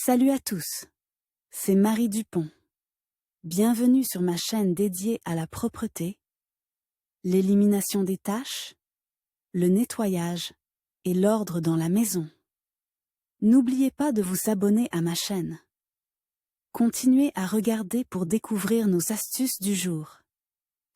Salut à tous, c'est Marie Dupont. Bienvenue sur ma chaîne dédiée à la propreté, l'élimination des taches, le nettoyage et l'ordre dans la maison. N'oubliez pas de vous abonner à ma chaîne. Continuez à regarder pour découvrir nos astuces du jour.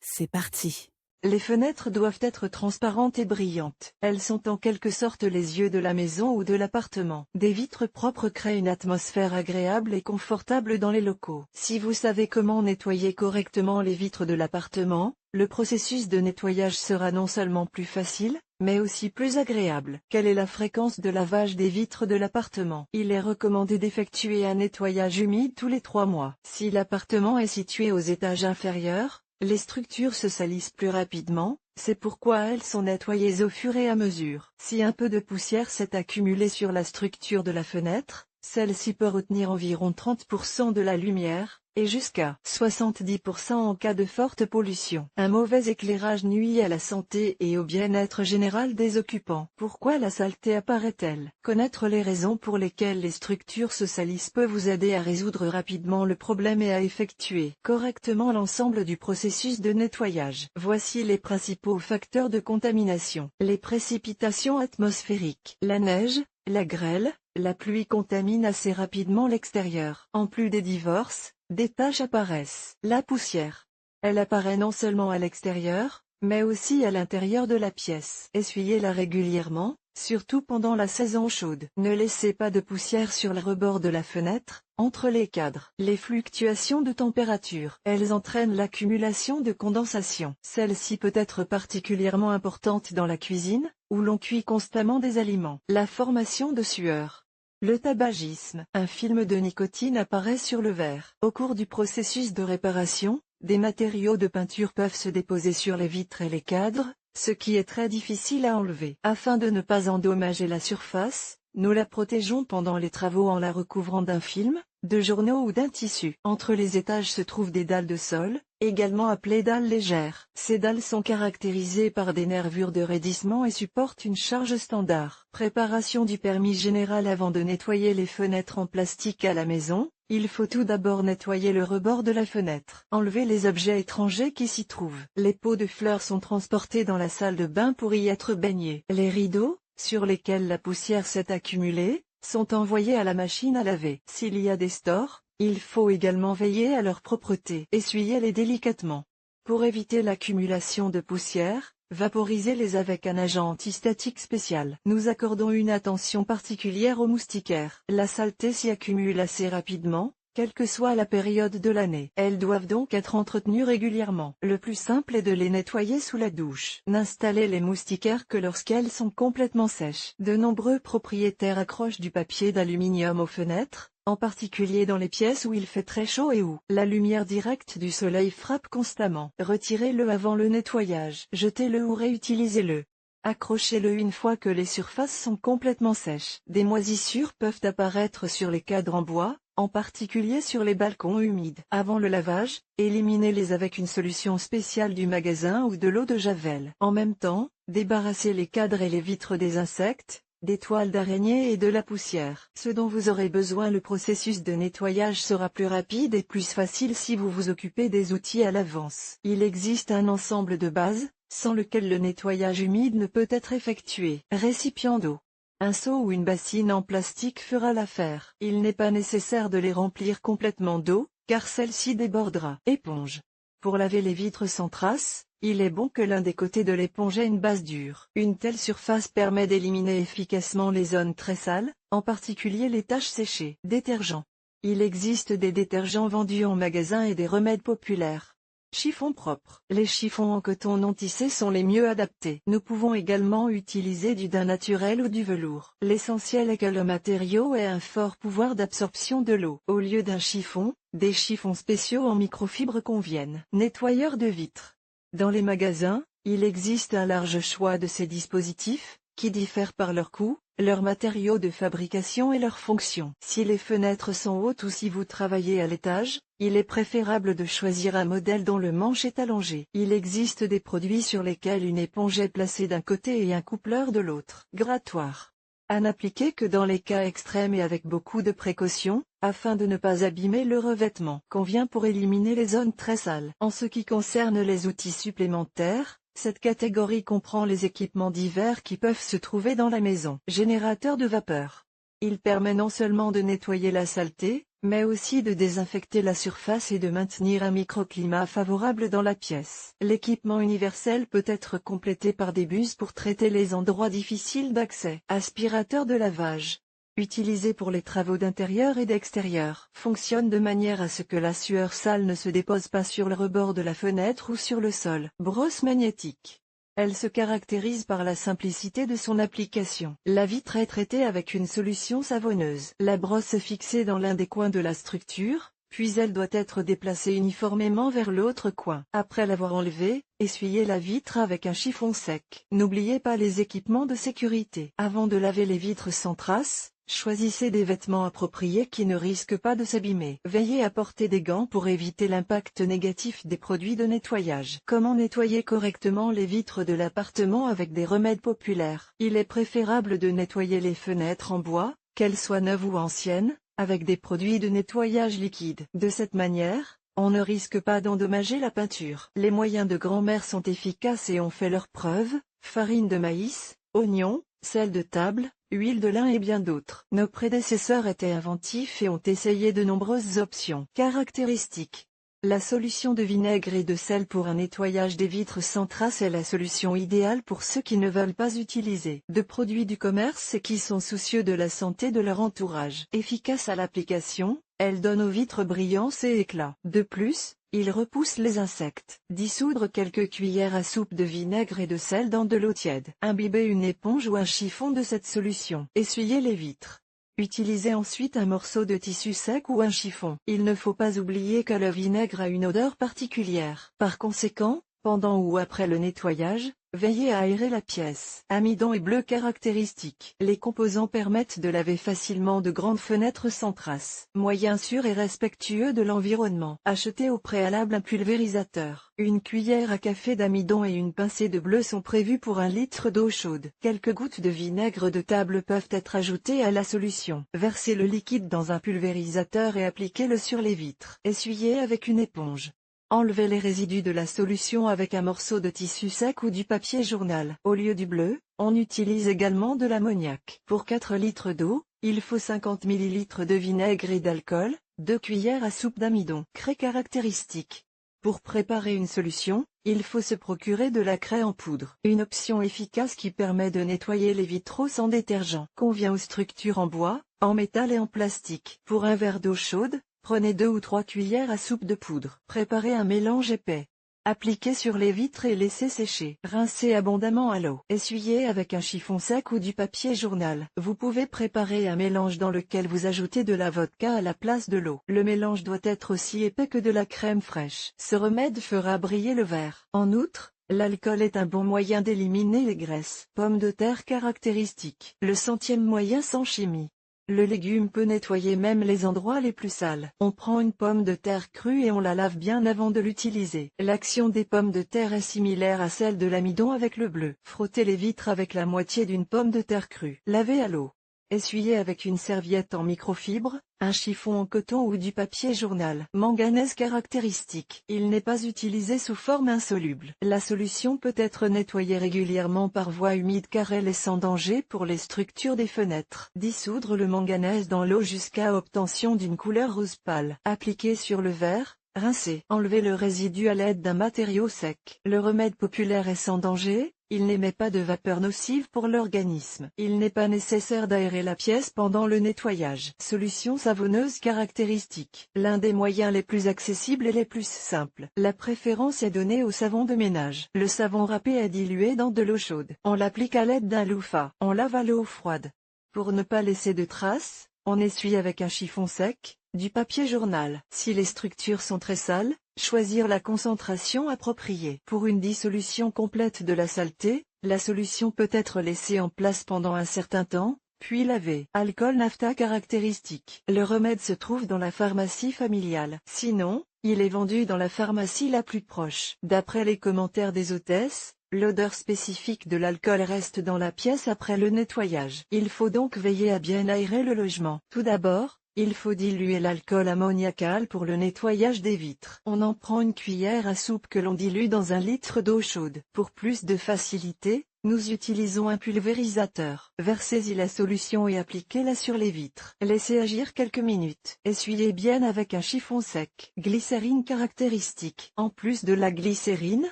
C'est parti! Les fenêtres doivent être transparentes et brillantes. Elles sont en quelque sorte les yeux de la maison ou de l'appartement. Des vitres propres créent une atmosphère agréable et confortable dans les locaux. Si vous savez comment nettoyer correctement les vitres de l'appartement, le processus de nettoyage sera non seulement plus facile, mais aussi plus agréable. Quelle est la fréquence de lavage des vitres de l'appartement? Il est recommandé d'effectuer un nettoyage humide tous les 3 mois. Si l'appartement est situé aux étages inférieurs, les structures se salissent plus rapidement, c'est pourquoi elles sont nettoyées au fur et à mesure. Si un peu de poussière s'est accumulée sur la structure de la fenêtre, celle-ci peut retenir environ 30% de la lumière, et jusqu'à 70% en cas de forte pollution. Un mauvais éclairage nuit à la santé et au bien-être général des occupants. Pourquoi la saleté apparaît-elle? Connaître les raisons pour lesquelles les structures se salissent peut vous aider à résoudre rapidement le problème et à effectuer correctement l'ensemble du processus de nettoyage. Voici les principaux facteurs de contamination. Les précipitations atmosphériques. La neige, la grêle, la pluie contamine assez rapidement l'extérieur. En plus des divorces, des taches apparaissent. La poussière. Elle apparaît non seulement à l'extérieur, mais aussi à l'intérieur de la pièce. Essuyez-la régulièrement, surtout pendant la saison chaude. Ne laissez pas de poussière sur le rebord de la fenêtre, entre les cadres. Les fluctuations de température. Elles entraînent l'accumulation de condensation. Celle-ci peut être particulièrement importante dans la cuisine, où l'on cuit constamment des aliments. La formation de sueur. Le tabagisme. Un film de nicotine apparaît sur le verre. Au cours du processus de réparation, des matériaux de peinture peuvent se déposer sur les vitres et les cadres, ce qui est très difficile à enlever. Afin de ne pas endommager la surface, nous la protégeons pendant les travaux en la recouvrant d'un film, de journaux ou d'un tissu. Entre les étages se trouvent des dalles de sol, également appelées dalles légères. Ces dalles sont caractérisées par des nervures de raidissement et supportent une charge standard. Préparation du permis général. Avant de nettoyer les fenêtres en plastique à la maison, il faut tout d'abord nettoyer le rebord de la fenêtre. Enlever les objets étrangers qui s'y trouvent. Les pots de fleurs sont transportés dans la salle de bain pour y être baignés. Les rideaux, sur lesquels la poussière s'est accumulée, sont envoyés à la machine à laver. S'il y a des stores, il faut également veiller à leur propreté. Essuyez-les délicatement. Pour éviter l'accumulation de poussière, vaporisez-les avec un agent antistatique spécial. Nous accordons une attention particulière aux moustiquaires. La saleté s'y accumule assez rapidement, quelle que soit la période de l'année. Elles doivent donc être entretenues régulièrement. Le plus simple est de les nettoyer sous la douche. N'installez les moustiquaires que lorsqu'elles sont complètement sèches. De nombreux propriétaires accrochent du papier d'aluminium aux fenêtres, en particulier dans les pièces où il fait très chaud et où la lumière directe du soleil frappe constamment. Retirez-le avant le nettoyage. Jetez-le ou réutilisez-le. Accrochez-le une fois que les surfaces sont complètement sèches. Des moisissures peuvent apparaître sur les cadres en bois, en particulier sur les balcons humides. Avant le lavage, éliminez-les avec une solution spéciale du magasin ou de l'eau de Javel. En même temps, débarrassez les cadres et les vitres des insectes, des toiles d'araignée et de la poussière. Ce dont vous aurez besoin. Le processus de nettoyage sera plus rapide et plus facile si vous vous occupez des outils à l'avance. Il existe un ensemble de bases, sans lequel le nettoyage humide ne peut être effectué. Récipient d'eau. Un seau ou une bassine en plastique fera l'affaire. Il n'est pas nécessaire de les remplir complètement d'eau, car celle-ci débordera. Éponge. Pour laver les vitres sans trace, il est bon que l'un des côtés de l'éponge ait une base dure. Une telle surface permet d'éliminer efficacement les zones très sales, en particulier les taches séchées. Détergent. Il existe des détergents vendus en magasin et des remèdes populaires. Chiffons propres. Les chiffons en coton non tissé sont les mieux adaptés. Nous pouvons également utiliser du daim naturel ou du velours. L'essentiel est que le matériau ait un fort pouvoir d'absorption de l'eau. Au lieu d'un chiffon, des chiffons spéciaux en microfibre conviennent. Nettoyeur de vitres. Dans les magasins, il existe un large choix de ces dispositifs, qui diffèrent par leur coût, leurs matériaux de fabrication et leurs fonctions. Si les fenêtres sont hautes ou si vous travaillez à l'étage, il est préférable de choisir un modèle dont le manche est allongé. Il existe des produits sur lesquels une éponge est placée d'un côté et un coupleur de l'autre. Grattoir. À n'appliquer que dans les cas extrêmes et avec beaucoup de précautions, afin de ne pas abîmer le revêtement. Convient pour éliminer les zones très sales. En ce qui concerne les outils supplémentaires, cette catégorie comprend les équipements divers qui peuvent se trouver dans la maison. Générateur de vapeur. Il permet non seulement de nettoyer la saleté, mais aussi de désinfecter la surface et de maintenir un microclimat favorable dans la pièce. L'équipement universel peut être complété par des buses pour traiter les endroits difficiles d'accès. Aspirateur de lavage. Utilisé pour les travaux d'intérieur et d'extérieur. Fonctionne de manière à ce que la sueur sale ne se dépose pas sur le rebord de la fenêtre ou sur le sol. Brosse magnétique. Elle se caractérise par la simplicité de son application. La vitre est traitée avec une solution savonneuse. La brosse est fixée dans l'un des coins de la structure, puis elle doit être déplacée uniformément vers l'autre coin. Après l'avoir enlevée, essuyez la vitre avec un chiffon sec. N'oubliez pas les équipements de sécurité. Avant de laver les vitres sans trace, choisissez des vêtements appropriés qui ne risquent pas de s'abîmer. Veillez à porter des gants pour éviter l'impact négatif des produits de nettoyage. Comment nettoyer correctement les vitres de l'appartement avec des remèdes populaires? Il est préférable de nettoyer les fenêtres en bois, qu'elles soient neuves ou anciennes, avec des produits de nettoyage liquide. De cette manière, on ne risque pas d'endommager la peinture. Les moyens de grand-mère sont efficaces et ont fait leurs preuves: farine de maïs, oignons, sel de table, huile de lin et bien d'autres. Nos prédécesseurs étaient inventifs et ont essayé de nombreuses options. Caractéristiques. La solution de vinaigre et de sel pour un nettoyage des vitres sans trace est la solution idéale pour ceux qui ne veulent pas utiliser de produits du commerce et qui sont soucieux de la santé de leur entourage. Efficace à l'application, elle donne aux vitres brillance et éclat. De plus, il repousse les insectes. Dissoudre quelques cuillères à soupe de vinaigre et de sel dans de l'eau tiède. Imbibez une éponge ou un chiffon de cette solution. Essuyez les vitres. Utilisez ensuite un morceau de tissu sec ou un chiffon. Il ne faut pas oublier que le vinaigre a une odeur particulière. Par conséquent, pendant ou après le nettoyage, veillez à aérer la pièce. Amidon et bleu caractéristiques. Les composants permettent de laver facilement de grandes fenêtres sans trace. Moyen sûr et respectueux de l'environnement. Achetez au préalable un pulvérisateur. Une cuillère à café d'amidon et une pincée de bleu sont prévus pour 1 litre d'eau chaude. Quelques gouttes de vinaigre de table peuvent être ajoutées à la solution. Versez le liquide dans un pulvérisateur et appliquez-le sur les vitres. Essuyez avec une éponge. Enlevez les résidus de la solution avec un morceau de tissu sec ou du papier journal. Au lieu du bleu, on utilise également de l'ammoniac. Pour 4 litres d'eau, il faut 50 ml de vinaigre et d'alcool, 2 cuillères à soupe d'amidon. Craie caractéristique. Pour préparer une solution, il faut se procurer de la craie en poudre. Une option efficace qui permet de nettoyer les vitraux sans détergent. Convient aux structures en bois, en métal et en plastique. Pour un verre d'eau chaude, prenez 2 ou 3 cuillères à soupe de poudre. Préparez un mélange épais. Appliquez sur les vitres et laissez sécher. Rincez abondamment à l'eau. Essuyez avec un chiffon sec ou du papier journal. Vous pouvez préparer un mélange dans lequel vous ajoutez de la vodka à la place de l'eau. Le mélange doit être aussi épais que de la crème fraîche. Ce remède fera briller le verre. En outre, l'alcool est un bon moyen d'éliminer les graisses. Pommes de terre caractéristiques. Le 100e moyen sans chimie. Le légume peut nettoyer même les endroits les plus sales. On prend une pomme de terre crue et on la lave bien avant de l'utiliser. L'action des pommes de terre est similaire à celle de l'amidon avec le bleu. Frottez les vitres avec la moitié d'une pomme de terre crue. Lavez à l'eau. Essuyez avec une serviette en microfibre, un chiffon en coton ou du papier journal. Manganèse caractéristique. Il n'est pas utilisé sous forme insoluble. La solution peut être nettoyée régulièrement par voie humide car elle est sans danger pour les structures des fenêtres. Dissoudre le manganèse dans l'eau jusqu'à obtention d'une couleur rose pâle. Appliquer sur le verre. Rincez. Enlevez le résidu à l'aide d'un matériau sec. Le remède populaire est sans danger. Il n'émet pas de vapeur nocive pour l'organisme. Il n'est pas nécessaire d'aérer la pièce pendant le nettoyage. Solution savonneuse caractéristique. L'un des moyens les plus accessibles et les plus simples. La préférence est donnée au savon de ménage. Le savon râpé est dilué dans de l'eau chaude. On l'applique à l'aide d'un loofah. On lave à l'eau froide. Pour ne pas laisser de traces, on essuie avec un chiffon sec, du papier journal. Si les structures sont très sales, choisir la concentration appropriée. Pour une dissolution complète de la saleté, la solution peut être laissée en place pendant un certain temps, puis lavée. Alcool naphta caractéristique. Le remède se trouve dans la pharmacie familiale. Sinon, il est vendu dans la pharmacie la plus proche. D'après les commentaires des hôtesses, L'odeur spécifique de l'alcool reste dans la pièce après le nettoyage. Il faut donc veiller à bien aérer le logement. Tout d'abord, il faut diluer l'alcool ammoniacal pour le nettoyage des vitres. On en prend une cuillère à soupe que l'on dilue dans 1 litre d'eau chaude. Pour plus de facilité, nous utilisons un pulvérisateur. Versez-y la solution et appliquez-la sur les vitres. Laissez agir quelques minutes. Essuyez bien avec un chiffon sec. Glycérine caractéristique. En plus de la glycérine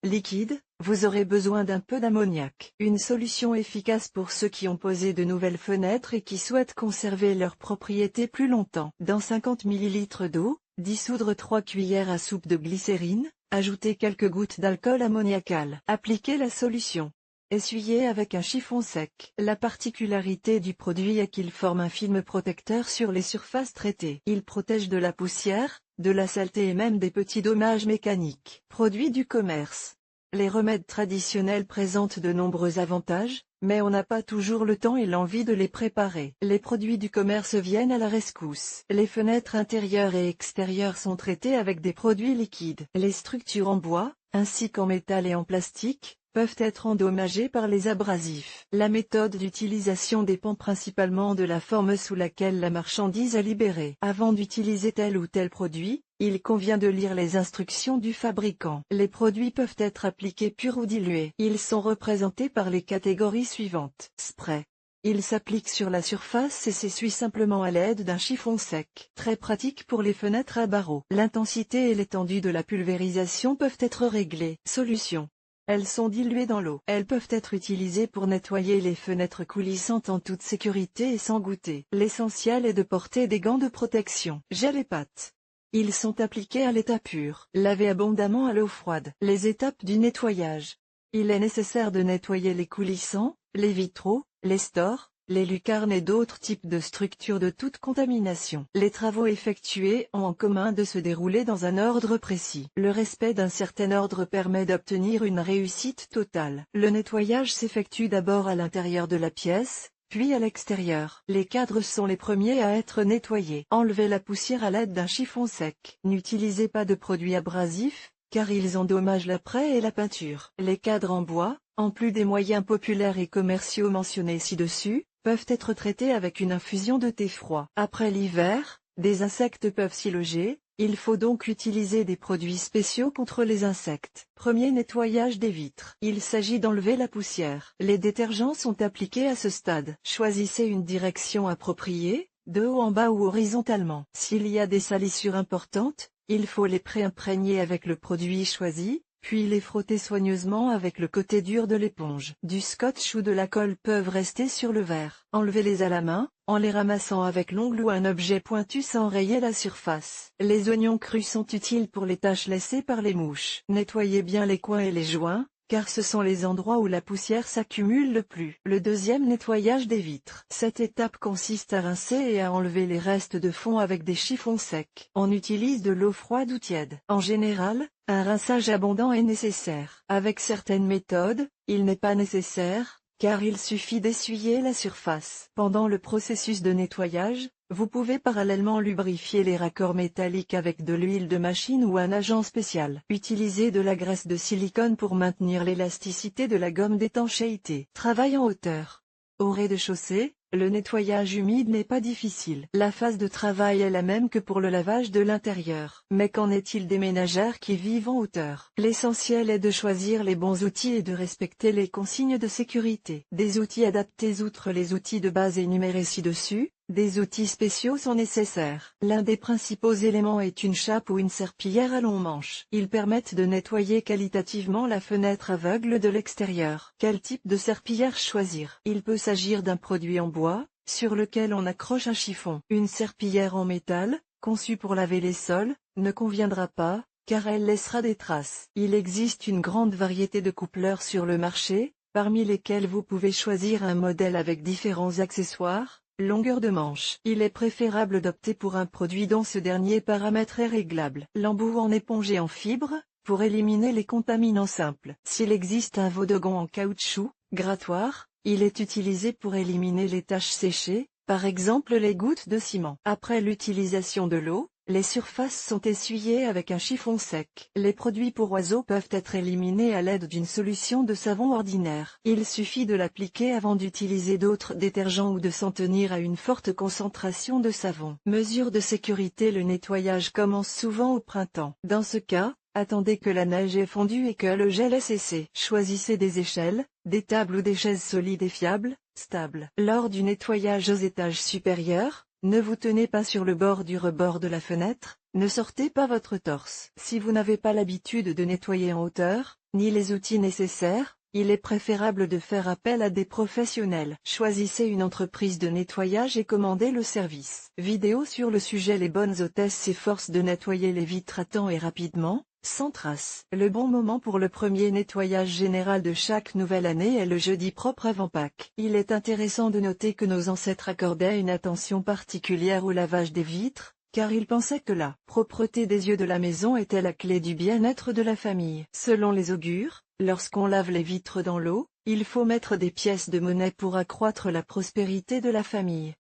liquide, vous aurez besoin d'un peu d'ammoniac. Une solution efficace pour ceux qui ont posé de nouvelles fenêtres et qui souhaitent conserver leurs propriétés plus longtemps. Dans 50 ml d'eau, dissoudre 3 cuillères à soupe de glycérine, ajoutez quelques gouttes d'alcool ammoniacal. Appliquez la solution. Essuyez avec un chiffon sec. La particularité du produit est qu'il forme un film protecteur sur les surfaces traitées. Il protège de la poussière, de la saleté et même des petits dommages mécaniques. Produits du commerce. Les remèdes traditionnels présentent de nombreux avantages, mais on n'a pas toujours le temps et l'envie de les préparer. Les produits du commerce viennent à la rescousse. Les fenêtres intérieures et extérieures sont traitées avec des produits liquides. Les structures en bois, ainsi qu'en métal et en plastique, peuvent être endommagées par les abrasifs. La méthode d'utilisation dépend principalement de la forme sous laquelle la marchandise est libérée. Avant d'utiliser tel ou tel produit, il convient de lire les instructions du fabricant. Les produits peuvent être appliqués purs ou dilués. Ils sont représentés par les catégories suivantes. Spray. Il s'applique sur la surface et s'essuie simplement à l'aide d'un chiffon sec. Très pratique pour les fenêtres à barreaux. L'intensité et l'étendue de la pulvérisation peuvent être réglées. Solution. Elles sont diluées dans l'eau. Elles peuvent être utilisées pour nettoyer les fenêtres coulissantes en toute sécurité et sans goûter. L'essentiel est de porter des gants de protection. Gel et pâte. Ils sont appliqués à l'état pur. Lavez abondamment à l'eau froide. Les étapes du nettoyage. Il est nécessaire de nettoyer les coulissants, les vitraux, les stores, les lucarnes et d'autres types de structures de toute contamination. Les travaux effectués ont en commun de se dérouler dans un ordre précis. Le respect d'un certain ordre permet d'obtenir une réussite totale. Le nettoyage s'effectue d'abord à l'intérieur de la pièce, puis à l'extérieur. Les cadres sont les premiers à être nettoyés. Enlevez la poussière à l'aide d'un chiffon sec. N'utilisez pas de produits abrasifs, car ils endommagent l'apprêt et la peinture. Les cadres en bois, en plus des moyens populaires et commerciaux mentionnés ci-dessus, peuvent être traités avec une infusion de thé froid. Après l'hiver, des insectes peuvent s'y loger, il faut donc utiliser des produits spéciaux contre les insectes. Premier nettoyage des vitres. Il s'agit d'enlever la poussière. Les détergents sont appliqués à ce stade. Choisissez une direction appropriée, de haut en bas ou horizontalement. S'il y a des salissures importantes, il faut les pré-imprégner avec le produit choisi, puis les frotter soigneusement avec le côté dur de l'éponge. Du scotch ou de la colle peuvent rester sur le verre. Enlevez-les à la main, en les ramassant avec l'ongle ou un objet pointu sans rayer la surface. Les oignons crus sont utiles pour les taches laissées par les mouches. Nettoyez bien les coins et les joints, car ce sont les endroits où la poussière s'accumule le plus. Le deuxième nettoyage des vitres. Cette étape consiste à rincer et à enlever les restes de fond avec des chiffons secs. On utilise de l'eau froide ou tiède. En général, un rinçage abondant est nécessaire. Avec certaines méthodes, il n'est pas nécessaire, car il suffit d'essuyer la surface. Pendant le processus de nettoyage, vous pouvez parallèlement lubrifier les raccords métalliques avec de l'huile de machine ou un agent spécial. Utilisez de la graisse de silicone pour maintenir l'élasticité de la gomme d'étanchéité. Travail en hauteur. Au rez-de-chaussée, le nettoyage humide n'est pas difficile. La phase de travail est la même que pour le lavage de l'intérieur. Mais qu'en est-il des ménagères qui vivent en hauteur? L'essentiel est de choisir les bons outils et de respecter les consignes de sécurité. Des outils adaptés outre les outils de base énumérés ci-dessus. Des outils spéciaux sont nécessaires. L'un des principaux éléments est une chape ou une serpillière à long manche. Ils permettent de nettoyer qualitativement la fenêtre aveugle de l'extérieur. Quel type de serpillière choisir? Il peut s'agir d'un produit en bois, sur lequel on accroche un chiffon. Une serpillière en métal, conçue pour laver les sols, ne conviendra pas, car elle laissera des traces. Il existe une grande variété de coupleurs sur le marché, parmi lesquels vous pouvez choisir un modèle avec différents accessoires. Longueur de manche. Il est préférable d'opter pour un produit dont ce dernier paramètre est réglable. L'embout en éponge et en fibre, pour éliminer les contaminants simples. S'il existe un Vaudegon en caoutchouc, grattoir, il est utilisé pour éliminer les taches séchées, par exemple les gouttes de ciment. Après l'utilisation de l'eau, les surfaces sont essuyées avec un chiffon sec. Les produits pour oiseaux peuvent être éliminés à l'aide d'une solution de savon ordinaire. Il suffit de l'appliquer avant d'utiliser d'autres détergents ou de s'en tenir à une forte concentration de savon. Mesure de sécurité: le nettoyage commence souvent au printemps. Dans ce cas, attendez que la neige ait fondu et que le gel ait cessé. Choisissez des échelles, des tables ou des chaises solides et fiables, stables. Lors du nettoyage aux étages supérieurs, ne vous tenez pas sur le bord du rebord de la fenêtre, ne sortez pas votre torse. Si vous n'avez pas l'habitude de nettoyer en hauteur, ni les outils nécessaires, il est préférable de faire appel à des professionnels. Choisissez une entreprise de nettoyage et commandez le service. Vidéo sur le sujet: les bonnes hôtesses s'efforcent de nettoyer les vitres à temps et rapidement, sans trace. Le bon moment pour le premier nettoyage général de chaque nouvelle année est le jeudi propre avant Pâques. Il est intéressant de noter que nos ancêtres accordaient une attention particulière au lavage des vitres, car ils pensaient que la propreté des yeux de la maison était la clé du bien-être de la famille. Selon les augures, lorsqu'on lave les vitres dans l'eau, il faut mettre des pièces de monnaie pour accroître la prospérité de la famille.